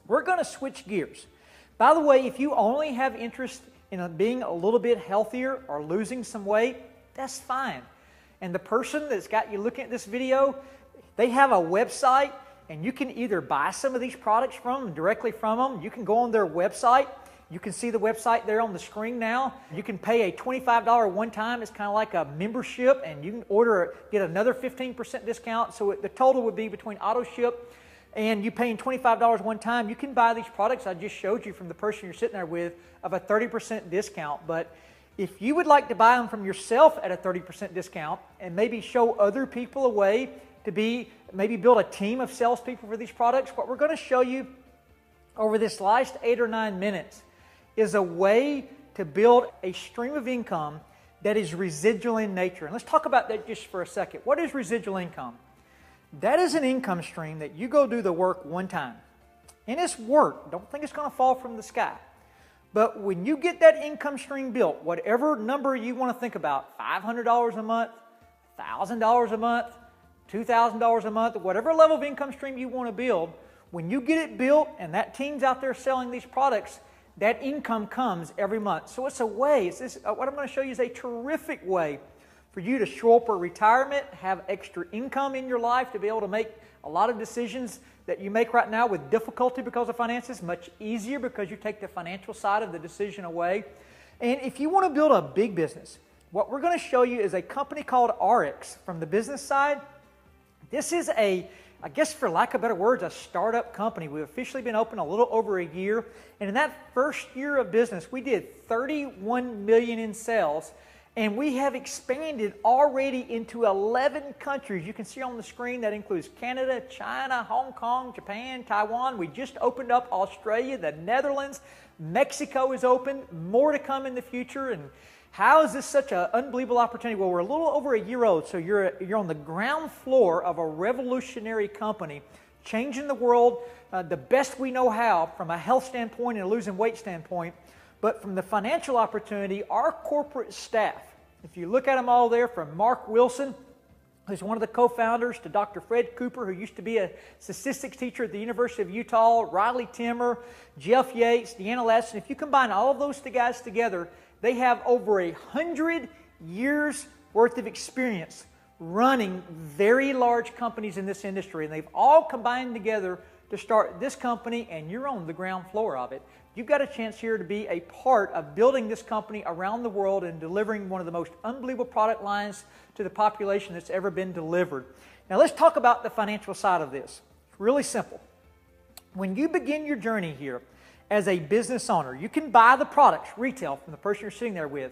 We're going to switch gears. By the way, if you only have interest in being a little bit healthier or losing some weight, that's fine. And the person that's got you looking at this video, they have a website, and you can either buy some of these products from them, directly from them. You can go on their website. You can see the website there on the screen now. You can pay a $25 one time. It's kind of like a membership, and you can get another 15% discount. So the total would be between auto ship and you paying $25 one time. You can buy these products I just showed you from the person you're sitting there with of a 30% discount. But if you would like to buy them from yourself at a 30% discount and maybe show other people a way to maybe build a team of salespeople for these products, what we're going to show you over this last 8 or 9 minutes is a way to build a stream of income that is residual in nature. And let's talk about that just for a second. What is residual income? That is an income stream that you go do the work one time. And it's work. Don't think it's going to fall from the sky. But when you get that income stream built, whatever number you want to think about, $500 a month, $1,000 a month, $2,000 a month, whatever level of income stream you want to build, when you get it built and that team's out there selling these products, that income comes every month. So it's a way, what I'm going to show you is a terrific way for you to show up for retirement, have extra income in your life to be able to make a lot of decisions that you make right now with difficulty because of finances much easier because you take the financial side of the decision away. And if you want to build a big business, what we're going to show you is a company called Ariix from the business side. This is I guess for lack of better words, a startup company. We've officially been open a little over a year. And in that first year of business, we did $31 million in sales. And we have expanded already into 11 countries. You can see on the screen that includes Canada, China, Hong Kong, Japan, Taiwan. We just opened up Australia, the Netherlands, Mexico is open, more to come in the future. And how is this such an unbelievable opportunity? Well, we're a little over a year old, so you're on the ground floor of a revolutionary company, changing the world the best we know how from a health standpoint and a losing weight standpoint. But from the financial opportunity, our corporate staff, if you look at them all there, from Mark Wilson, who's one of the co-founders, to Dr. Fred Cooper, who used to be a statistics teacher at the University of Utah, Riley Timmer, Jeff Yates, Deanna Latson. If you combine all of those guys together, they have over 100 years worth of experience running very large companies in this industry. And they've all combined together to start this company, and you're on the ground floor of it. You've got a chance here to be a part of building this company around the world and delivering one of the most unbelievable product lines to the population that's ever been delivered. Now let's talk about the financial side of this. It's really simple. When you begin your journey here as a business owner, you can buy the products retail from the person you're sitting there with,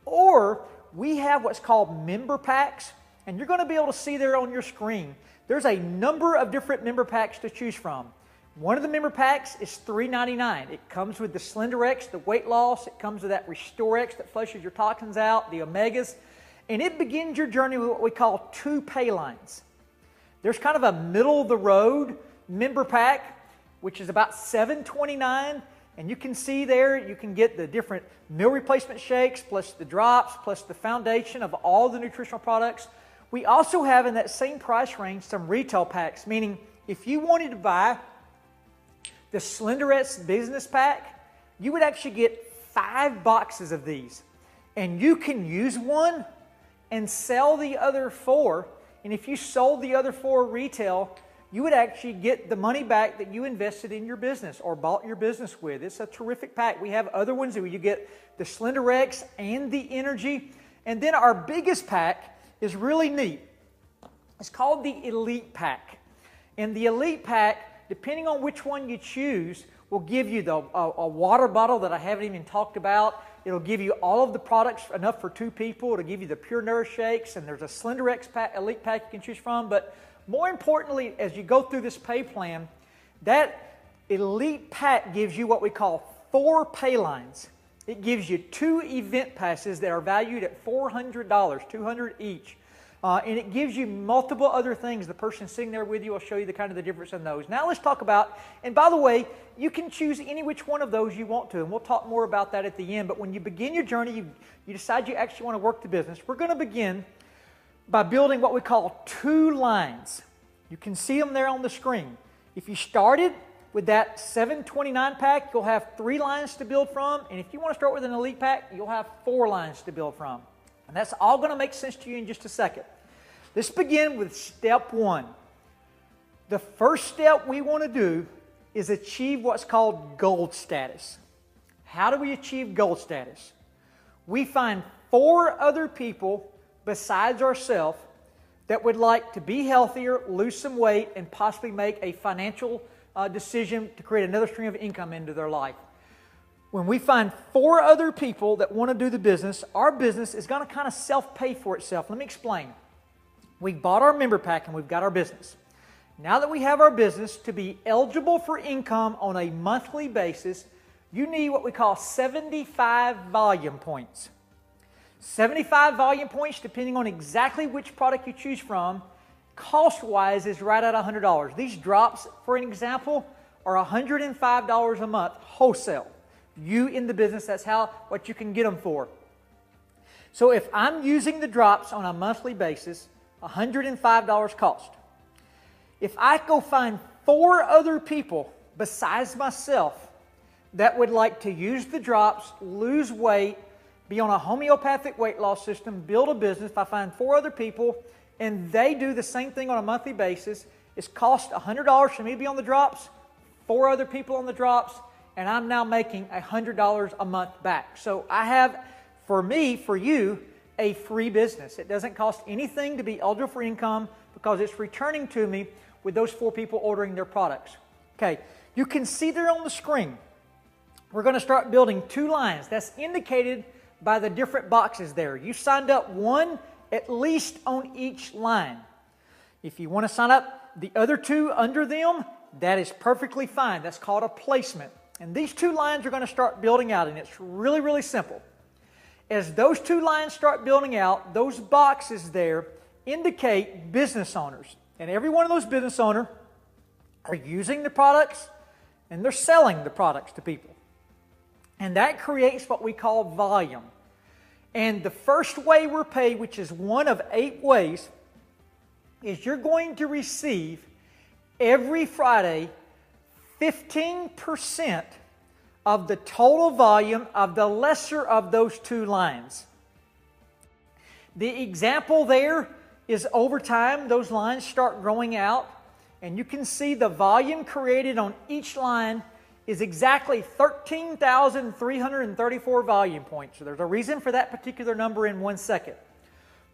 or we have what's called member packs, and you're going to be able to see there on your screen. There's a number of different member packs to choose from. One of the member packs is $3.99. It comes with the Slender X, the weight loss. It comes with that Restore X that flushes your toxins out, the omegas. And it begins your journey with what we call 2 pay lines. There's kind of a middle-of-the-road member pack, which is about $7.29. And you can see there, you can get the different meal replacement shakes, plus the drops, plus the foundation of all the nutritional products. We also have in that same price range some retail packs, meaning if you wanted to buy the Slender X Business Pack, you would actually get 5 boxes of these. And you can use one and sell the other 4. And if you sold the other 4 retail, you would actually get the money back that you invested in your business or bought your business with. It's a terrific pack. We have other ones where you get the Slender X and the Energy. And then our biggest pack is really neat. It's called the Elite Pack. And the Elite Pack, depending on which one you choose, will give you a water bottle that I haven't even talked about. It'll give you all of the products, enough for 2 people. It'll give you the Pure Nourish shakes, and there's a Slender X pack, Elite Pack you can choose from. But more importantly, as you go through this pay plan, that Elite Pack gives you what we call 4 pay lines. It gives you 2 event passes that are valued at $400, $200 each. And it gives you multiple other things. The person sitting there with you will show you the kind of the difference in those. Now let's talk about, and by the way, you can choose any which one of those you want to, and we'll talk more about that at the end. But when you begin your journey, you decide you actually want to work the business. We're going to begin by building what we call 2 lines. You can see them there on the screen. If you started with that 729 pack, you'll have 3 lines to build from. And if you want to start with an elite pack, you'll have 4 lines to build from. And that's all going to make sense to you in just a second. Let's begin with step 1. The first step we want to do is achieve what's called gold status. How do we achieve gold status? We find 4 other people besides ourselves that would like to be healthier, lose some weight, and possibly make a financial decision to create another stream of income into their life. When we find 4 other people that want to do the business, our business is going to kind of self-pay for itself. Let me explain. We bought our member pack and we've got our business. Now that we have our business, to be eligible for income on a monthly basis, you need what we call 75 volume points. 75 volume points, depending on exactly which product you choose from, cost-wise is right at $100. These drops, for an example, are $105 a month wholesale. You in the business, that's what you can get them for. So if I'm using the drops on a monthly basis, $105 cost. If I go find 4 other people besides myself that would like to use the drops, lose weight, be on a homeopathic weight loss system, build a business, if I find 4 other people and they do the same thing on a monthly basis, it's cost $100 for me to be on the drops, 4 other people on the drops, and I'm now making $100 a month back. So I have, for me, for you, a free business. It doesn't cost anything to be eligible for income because it's returning to me with those 4 people ordering their products. Okay, you can see there on the screen, we're going to start building 2 lines. That's indicated by the different boxes there. You signed up 1 at least on each line. If you want to sign up the other 2 under them, that is perfectly fine. That's called a placement. And these 2 lines are going to start building out, and it's really, really simple. As those 2 lines start building out, those boxes there indicate business owners. And every one of those business owners are using the products and they're selling the products to people. And that creates what we call volume. And the first way we're paid, which is one of 8 ways, is you're going to receive every Friday 15% of the total volume of the lesser of those 2 lines. The example there is over time, those lines start growing out, and you can see the volume created on each line is exactly 13,334 volume points. So there's a reason for that particular number in 1 second.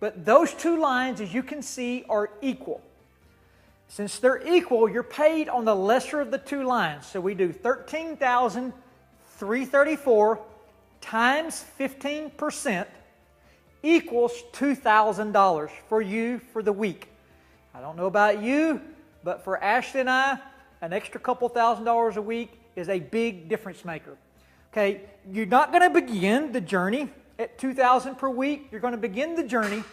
But those 2 lines, as you can see, are equal. Since they're equal, you're paid on the lesser of the 2 lines. So we do 13,334 times 15% equals $2,000 for you for the week. I don't know about you, but for Ashley and I, an extra couple $1,000s a week is a big difference maker. Okay, you're not going to begin the journey at $2,000 per week. You're going to begin the journey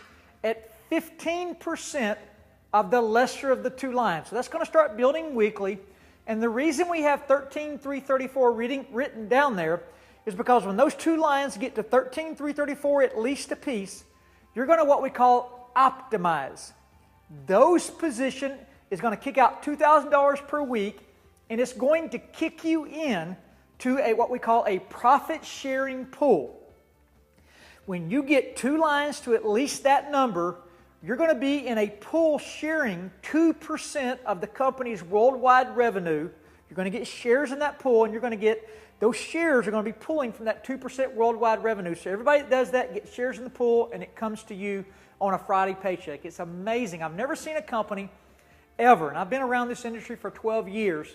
at 15% of the lesser of the 2 lines. So that's going to start building weekly. And the reason we have 13,334 written down there is because when those 2 lines get to 13,334 at least a piece, you're going to what we call optimize. Those position is going to kick out $2,000 per week, and it's going to kick you in to what we call a profit sharing pool. When you get 2 lines to at least that number, you're going to be in a pool sharing 2% of the company's worldwide revenue. You're going to get shares in that pool, and you're going to get those shares are going to be pulling from that 2% worldwide revenue. So everybody that does that gets shares in the pool, and it comes to you on a Friday paycheck. It's amazing. I've never seen a company ever, and I've been around this industry for 12 years,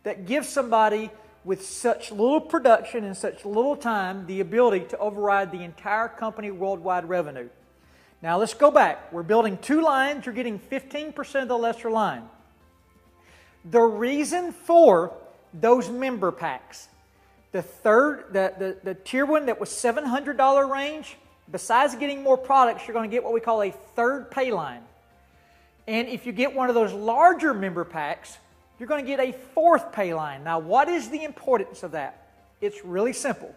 that gives somebody with such little production and such little time the ability to override the entire company worldwide revenue. Now let's go back. We're building 2 lines. You're getting 15% of the lesser line. The reason for those member packs, the tier 1 that was $700 range, besides getting more products, you're going to get what we call a 3rd pay line. And if you get one of those larger member packs, you're going to get a 4th pay line. Now, what is the importance of that? It's really simple.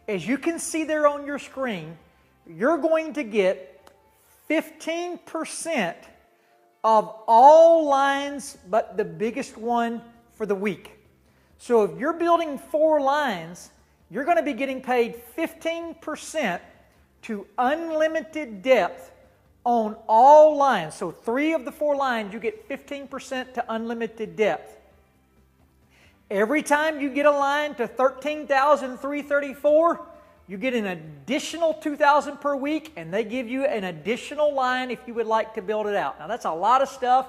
As you can see there on your screen, you're going to get 15% of all lines but the biggest one for the week. So if you're building 4 lines, you're going to be getting paid 15% to unlimited depth on all lines. So 3 of the 4 lines, you get 15% to unlimited depth. Every time you get a line to 13,334, you get an additional $2,000 per week, and they give you an additional line if you would like to build it out. Now that's a lot of stuff.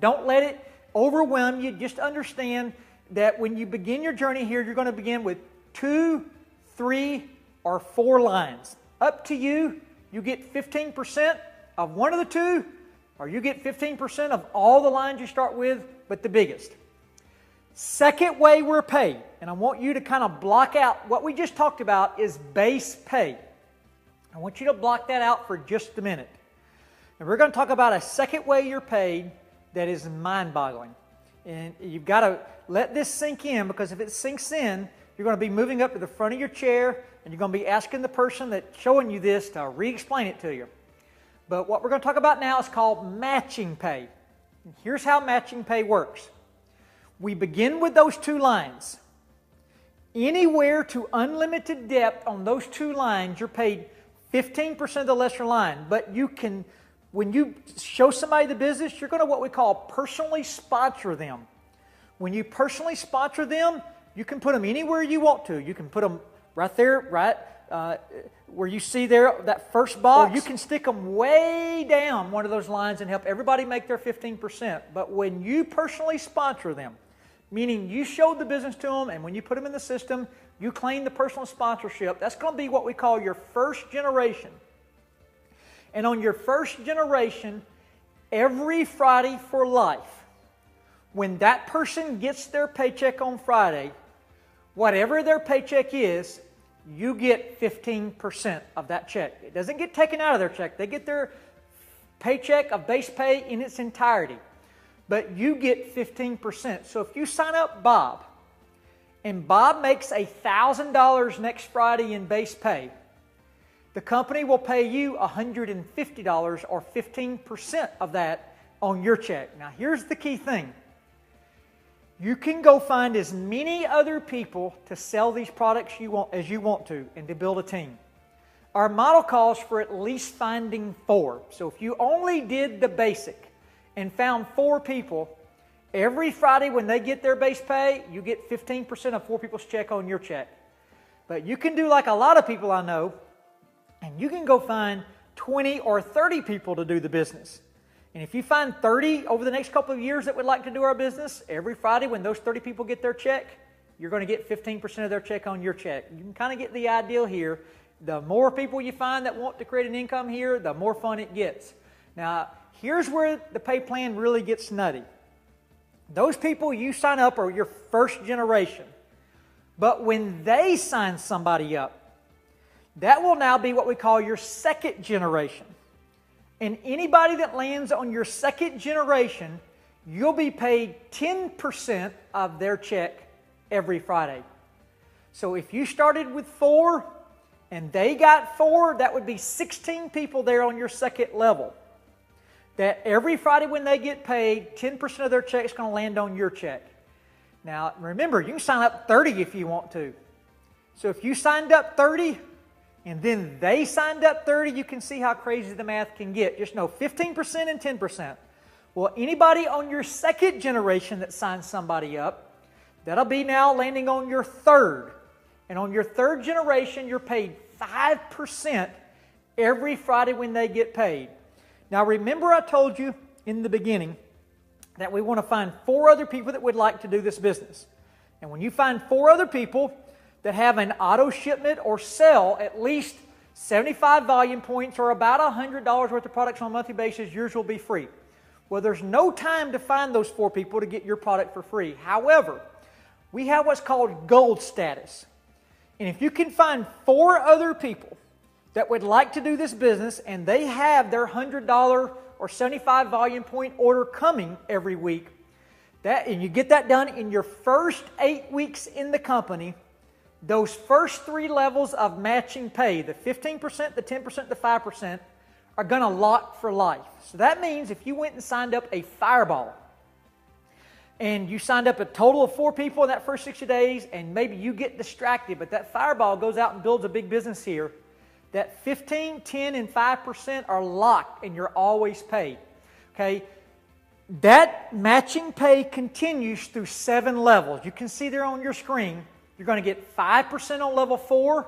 Don't let it overwhelm you. Just understand that when you begin your journey here, you're going to begin with 2, 3, or 4 lines. Up to you. You get 15% of one of the 2, or you get 15% of all the lines you start with, but the biggest. Second way we're paid, and I want you to kind of block out what we just talked about is base pay. I want you to block that out for just a minute. And we're going to talk about a second way you're paid that is mind-boggling. And you've got to let this sink in, because if it sinks in, you're going to be moving up to the front of your chair and you're going to be asking the person that's showing you this to re-explain it to you. But what we're going to talk about now is called matching pay. And here's how matching pay works. We begin with those 2 lines. Anywhere to unlimited depth on those 2 lines, you're paid 15% of the lesser line. But you can, when you show somebody the business, you're going to what we call personally sponsor them. When you personally sponsor them, you can put them anywhere you want to. You can put them right there, where you see there, that first box. Or you can stick them way down one of those lines and help everybody make their 15%. But when you personally sponsor them, meaning you showed the business to them, and when you put them in the system, you claim the personal sponsorship, that's going to be what we call your first generation. And on your first generation, every Friday for life, when that person gets their paycheck on Friday, whatever their paycheck is, you get 15% of that check. It doesn't get taken out of their check. They get their paycheck of base pay in its entirety. But you get 15%. So if you sign up Bob, and Bob makes $1,000 next Friday in base pay, the company will pay you $150 or 15% of that on your check. Now here's the key thing. You can go find as many other people to sell these products as you want to, and to build a team. Our model calls for at least finding 4. So if you only did the basic and found 4 people, every Friday when they get their base pay, you get 15% of 4 people's check on your check. But you can do like a lot of people I know, and you can go find 20 or 30 people to do the business. And if you find 30 over the next couple of years that would like to do our business, every Friday when those 30 people get their check, you're going to get 15% of their check on your check. You can kind of get the idea here. The more people you find that want to create an income here, the more fun it gets. Now, here's where the pay plan really gets nutty. Those people you sign up are your first generation. But when they sign somebody up, that will now be what we call your second generation. And anybody that lands on your second generation, you'll be paid 10% of their check every Friday. So if you started with 4 and they got 4, that would be 16 people there on your second level. That every Friday when they get paid, 10% of their check is going to land on your check. Now remember, you can sign up 30 if you want to. So if you signed up 30 and then they signed up 30, you can see how crazy the math can get. Just know 15% and 10%. Well, anybody on your second generation that signs somebody up, that'll be now landing on your third. And on your third generation, you're paid 5% every Friday when they get paid. Now remember I told you in the beginning that we want to find 4 other people that would like to do this business. And when you find 4 other people that have an auto shipment or sell at least 75 volume points or about $100 worth of products on a monthly basis, yours will be free. Well, there's no time to find those 4 people to get your product for free. However, we have what's called gold status. And if you can find 4 other people that would like to do this business and they have their $100 or 75 volume point order coming every week, and you get that done in your first 8 weeks in the company, those first 3 levels of matching pay, the 15%, the 10%, the 5%, are going to lock for life. So that means if you went and signed up a Fireball, and you signed up a total of 4 people in that first 60 days, and maybe you get distracted, but that fireball goes out and builds a big business here, that 15, 10, and 5% are locked, and you're always paid. Okay? That matching pay continues through 7 levels. You can see there on your screen, you're going to get 5% on level 4,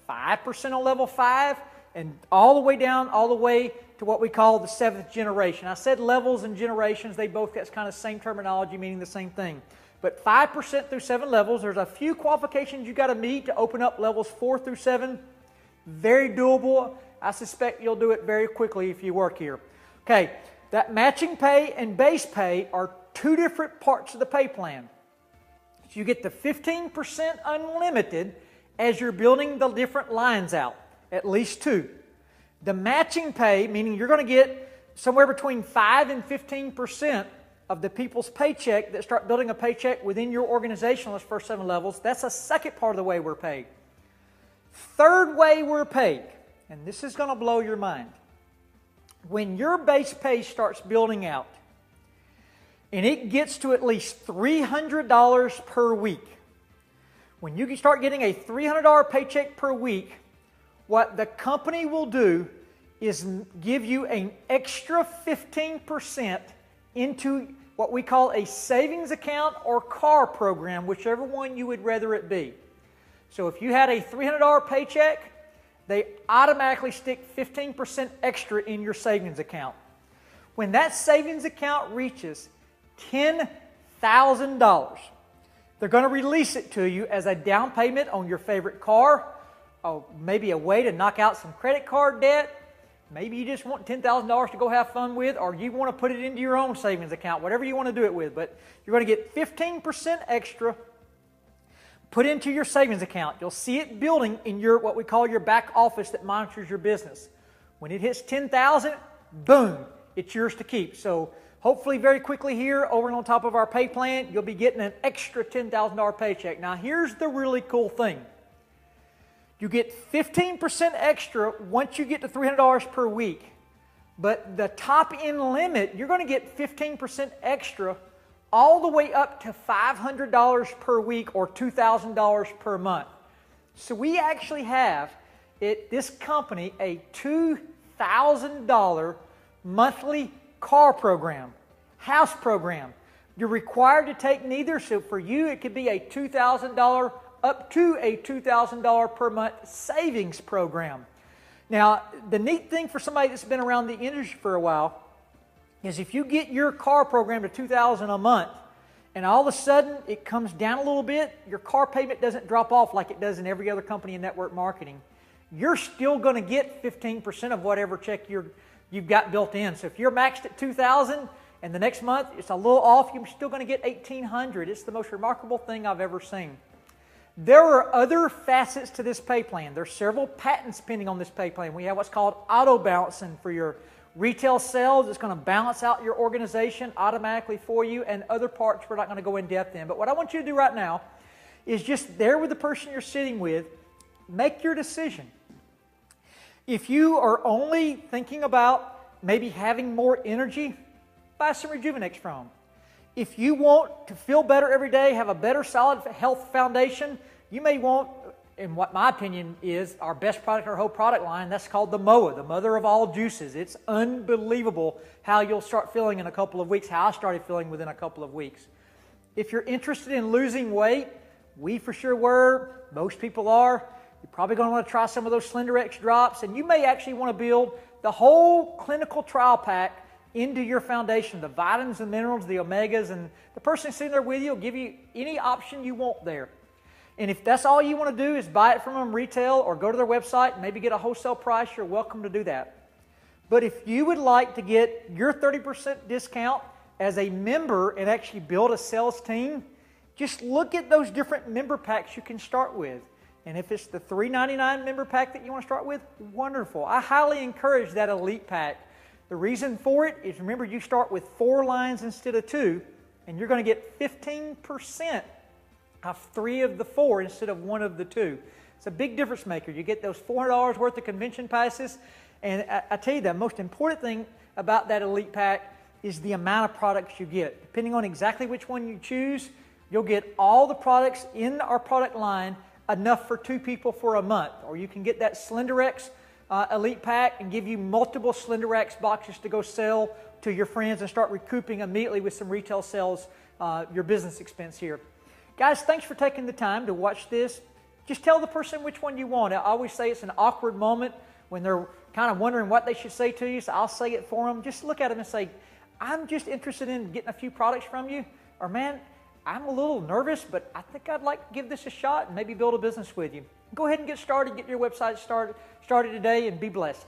5% on level 5, and all the way down, all the way to what we call the 7th generation. I said levels and generations, they both got kind of the same terminology, meaning the same thing. But 5% through 7 levels, there's a few qualifications you got to meet to open up levels 4 through 7. Very doable. I suspect you'll do it very quickly if you work here. Okay, that matching pay and base pay are 2 different parts of the pay plan. So you get the 15% unlimited as you're building the different lines out, at least 2. The matching pay, meaning you're going to get somewhere between 5 and 15% of the people's paycheck that start building a paycheck within your organization on those first 7 levels. That's a second part of the way we're paid. Third way we're paid, and this is going to blow your mind. When your base pay starts building out, and it gets to at least $300 per week, when you start getting a $300 paycheck per week, what the company will do is give you an extra 15% into what we call a savings account or CAR program, whichever one you would rather it be. So if you had a $300 paycheck, they automatically stick 15% extra in your savings account. When that savings account reaches $10,000, they're going to release it to you as a down payment on your favorite car, or maybe a way to knock out some credit card debt. Maybe you just want $10,000 to go have fun with, or you want to put it into your own savings account, whatever you want to do it with. But you're going to get 15% extra put into your savings account. You'll see it building in your what we call your back office that monitors your business. When it hits $10,000, boom, it's yours to keep. So hopefully very quickly here, over and on top of our pay plan, you'll be getting an extra $10,000 paycheck. Now here's the really cool thing. You get 15% extra once you get to $300 per week. But the top end limit, you're going to get 15% extra all the way up to $500 per week or $2,000 per month. So we actually have at this company a $2,000 monthly car program, house program. You're required to take neither, so for you it could be a $2,000 up to a $2,000 per month savings program. Now, the neat thing for somebody that's been around the industry for a while is if you get your car program to $2,000 a month and all of a sudden it comes down a little bit, your car payment doesn't drop off like it does in every other company in network marketing. You're still going to get 15% of whatever check you've got built in. So if you're maxed at $2,000 and the next month it's a little off, you're still going to get $1,800. It's the most remarkable thing I've ever seen. There are other facets to this pay plan. There's several patents pending on this pay plan. We have what's called auto balancing for your retail sales. It's going to balance out your organization automatically for you, and other parts we're not going to go in depth in. But what I want you to do right now is just there with the person you're sitting with, make your decision. If you are only thinking about maybe having more energy, buy some Rejuvenex from them. If you want to feel better every day, have a better solid health foundation, you may want, in what my opinion is, our best product, our whole product line, that's called the MOA, the mother of all juices. It's unbelievable how you'll start feeling in a couple of weeks, how I started feeling within a couple of weeks. If you're interested in losing weight, we for sure were, most people are, you're probably going to want to try some of those SlenderX drops, and you may actually want to build the whole clinical trial pack into your foundation, the vitamins and minerals, the omegas, and the person sitting there with you will give you any option you want there. And if that's all you want to do is buy it from them retail or go to their website and maybe get a wholesale price, you're welcome to do that. But if you would like to get your 30% discount as a member and actually build a sales team, just look at those different member packs you can start with. And if it's the $3.99 member pack that you want to start with, wonderful. I highly encourage that Elite pack. The reason for it is, remember, you start with 4 lines instead of 2, and you're going to get 15% of 3 of the 4 instead of 1 of the 2. It's a big difference maker. You get those $400 worth of convention passes, and I tell you, the most important thing about that Elite pack is the amount of products you get. Depending on exactly which one you choose, you'll get all the products in our product line, enough for 2 people for a month. Or you can get that SlenderX Elite Pack and give you multiple SlenderX boxes to go sell to your friends and start recouping immediately with some retail sales your business expense here. Guys, thanks for taking the time to watch this. Just tell the person which one you want. I always say it's an awkward moment when they're kind of wondering what they should say to you, so I'll say it for them. Just look at them and say, I'm just interested in getting a few products from you. Or, man, I'm a little nervous, but I think I'd like to give this a shot and maybe build a business with you. Go ahead and get started. Get your website started today and be blessed.